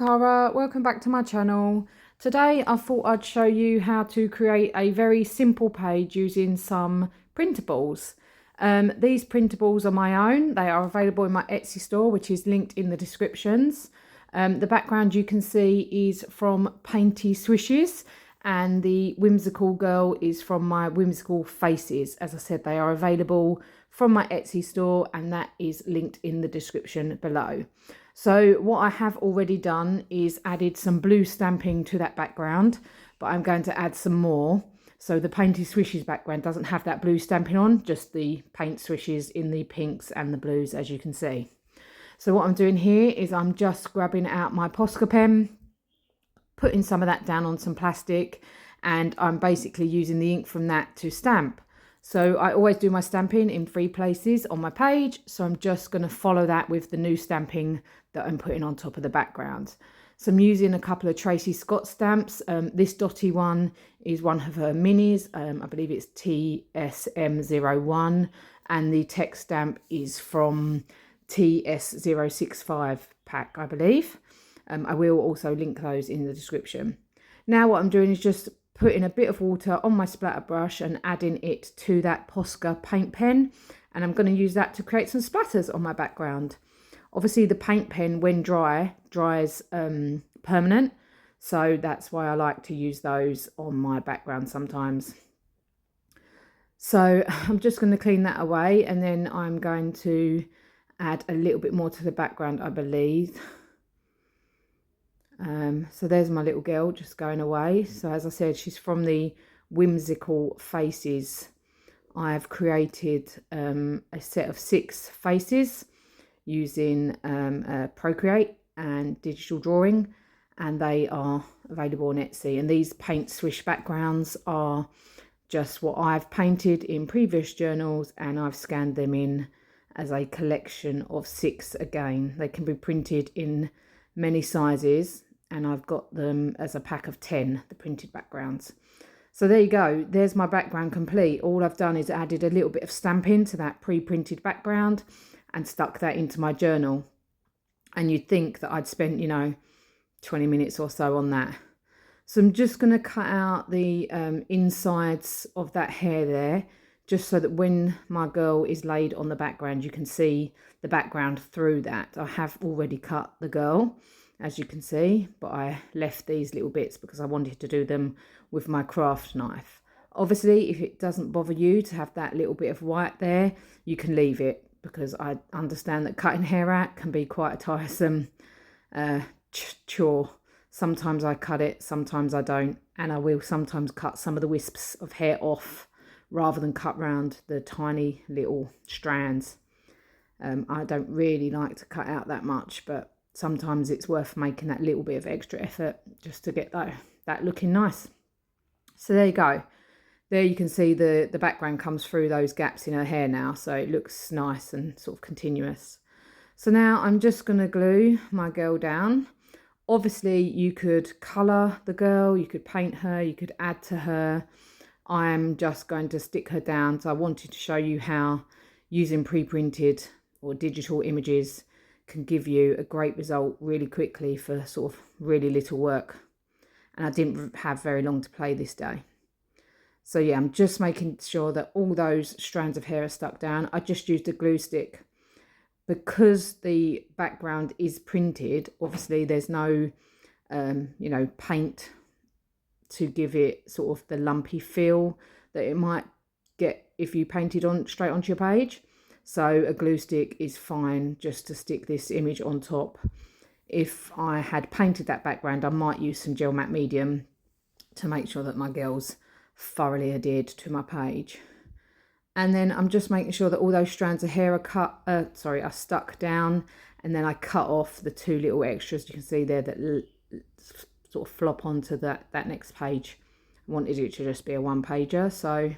Cara, welcome back to my channel. Today I thought I'd show you how to create a very simple page using some printables. These printables are my own. They are available in my Etsy store, which is linked in the descriptions. The background you can see is from Painty Swishes, and the whimsical girl is from my Whimsical Faces. As I said, they are available from my Etsy store, and that is linked in the description below. So what I have already done is added some blue stamping to that background, but I'm going to add some more. So the Painty Swishes background doesn't have that blue stamping on, just the paint swishes in the pinks and the blues, as you can see. So what I'm doing here is I'm just grabbing out my Posca pen, putting some of that down on some plastic, and I'm basically using the ink from that to stamp. So I always do my stamping in 3 places on my page, so I'm just going to follow that with the new stamping that I'm putting on top of the background. So I'm using a couple of Tracy Scott stamps. This dotty one is one of her minis. I believe it's TSM01, and the text stamp is from TS065 pack, I believe. I will also link those in the description. Now what I'm doing is just putting a bit of water on my splatter brush and adding it to that Posca paint pen, and I'm going to use that to create some splatters on my background. Obviously the paint pen, when dries permanent, so that's why I like to use those on my background sometimes. So I'm just going to clean that away, and then I'm going to add a little bit more to the background, I believe. So there's my little girl just going away. So as I said, she's from the Whimsical Faces. I've created a set of 6 faces using Procreate and digital drawing, and they are available on Etsy. And these paint swish backgrounds are just what I've painted in previous journals, and I've scanned them in as a collection of 6 again. They can be printed in many sizes, and I've got them as a pack of 10, the printed backgrounds. So there you go, there's my background complete. All I've done is added a little bit of stamping to that pre-printed background and stuck that into my journal. And you'd think that I'd spent, 20 minutes or so on that. So I'm just going to cut out the insides of that hair there, just so that when my girl is laid on the background, you can see the background through that. I have already cut the girl, as you can see, but I left these little bits because I wanted to do them with my craft knife. Obviously, if it doesn't bother you to have that little bit of white there, you can leave it, because I understand that cutting hair out can be quite a tiresome chore. Sometimes I cut it, sometimes I don't, and I will sometimes cut some of the wisps of hair off rather than cut round the tiny little strands. I don't really like to cut out that much, but sometimes it's worth making that little bit of extra effort just to get that looking nice. So there you go. There you can see the background comes through those gaps in her hair now, so it looks nice and sort of continuous. So now I'm just going to glue my girl down. Obviously you could colour the girl, you could paint her, you could add to her. I'm just going to stick her down. So I wanted to show you how using pre-printed or digital images can give you a great result really quickly for sort of really little work. And I didn't have very long to play this day. So yeah, I'm just making sure that all those strands of hair are stuck down. I just used a glue stick. Because the background is printed, obviously there's no, paint to give it sort of the lumpy feel that it might get if you painted on straight onto your page. So a glue stick is fine just to stick this image on top. If I had painted that background, I might use some gel matte medium to make sure that my girl's thoroughly adhered to my page. And then I'm just making sure that all those strands of hair are stuck down, and then I cut off the 2 little extras you can see there that sort of flop onto that next page. I wanted it to just be a 1-pager, so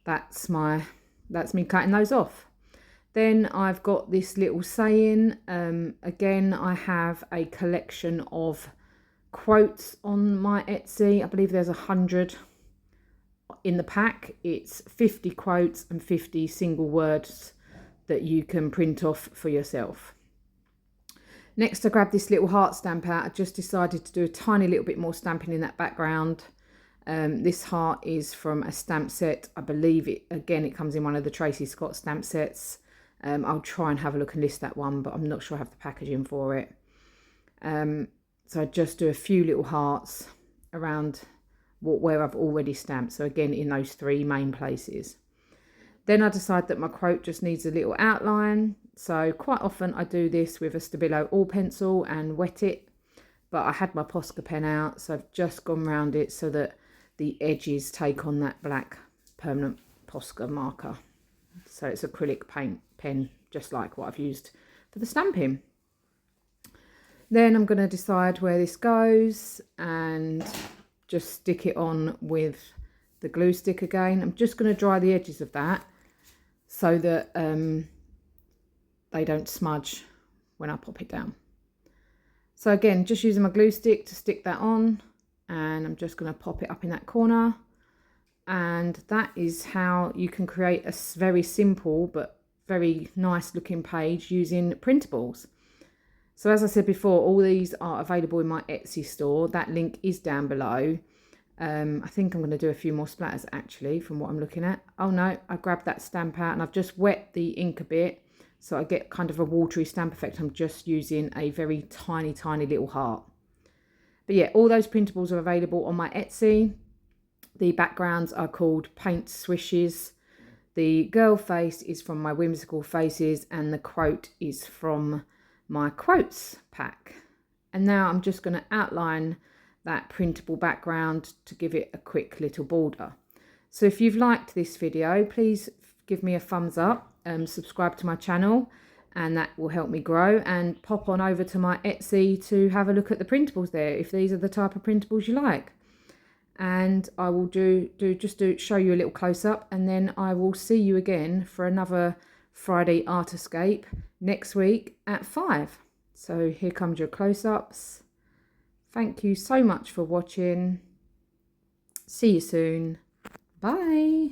that's me cutting those off. Then I've got this little saying. Again, I have a collection of quotes on my Etsy. I believe there's 100 in the pack. It's 50 quotes and 50 single words that you can print off for yourself. Next, I grabbed this little heart stamp out. I just decided to do a tiny little bit more stamping in that background. This heart is from a stamp set. I believe it comes in one of the Tracy Scott stamp sets. I'll try and have a look and list that one, but I'm not sure I have the packaging for it. So I just do a few little hearts around where I've already stamped. So again, in those 3 main places. Then I decide that my quote just needs a little outline. So quite often I do this with a Stabilo All pencil and wet it. But I had my Posca pen out, so I've just gone around it so that the edges take on that black permanent Posca marker. So it's acrylic paint pen, just like what I've used for the stamping. Then I'm going to decide where this goes and just stick it on with the glue stick again. I'm just going to dry the edges of that so that they don't smudge when I pop it down. So again, just using my glue stick to stick that on, and I'm just going to pop it up in that corner. And that is how you can create a very simple but very nice looking page using printables. So as I said before, all these are available in my Etsy store. That link is down below. I think I'm going to do a few more splatters actually from what I'm looking at. Oh no, I grabbed that stamp out and I've just wet the ink a bit so I get kind of a watery stamp effect. I'm just using a very tiny little heart. But yeah, all those printables are available on my Etsy. The backgrounds are called Paint Swishes. The girl face is from my Whimsical Faces and the quote is from my quotes pack. And now I'm just going to outline that printable background to give it a quick little border. So if you've liked this video, please give me a thumbs up, subscribe to my channel, and that will help me grow, and pop on over to my Etsy to have a look at the printables there if these are the type of printables you like. And I will show you a little close-up, and then I will see you again for another Friday Art Escape next week at 5. So here comes your close-ups. Thank you so much for watching. See you soon. Bye.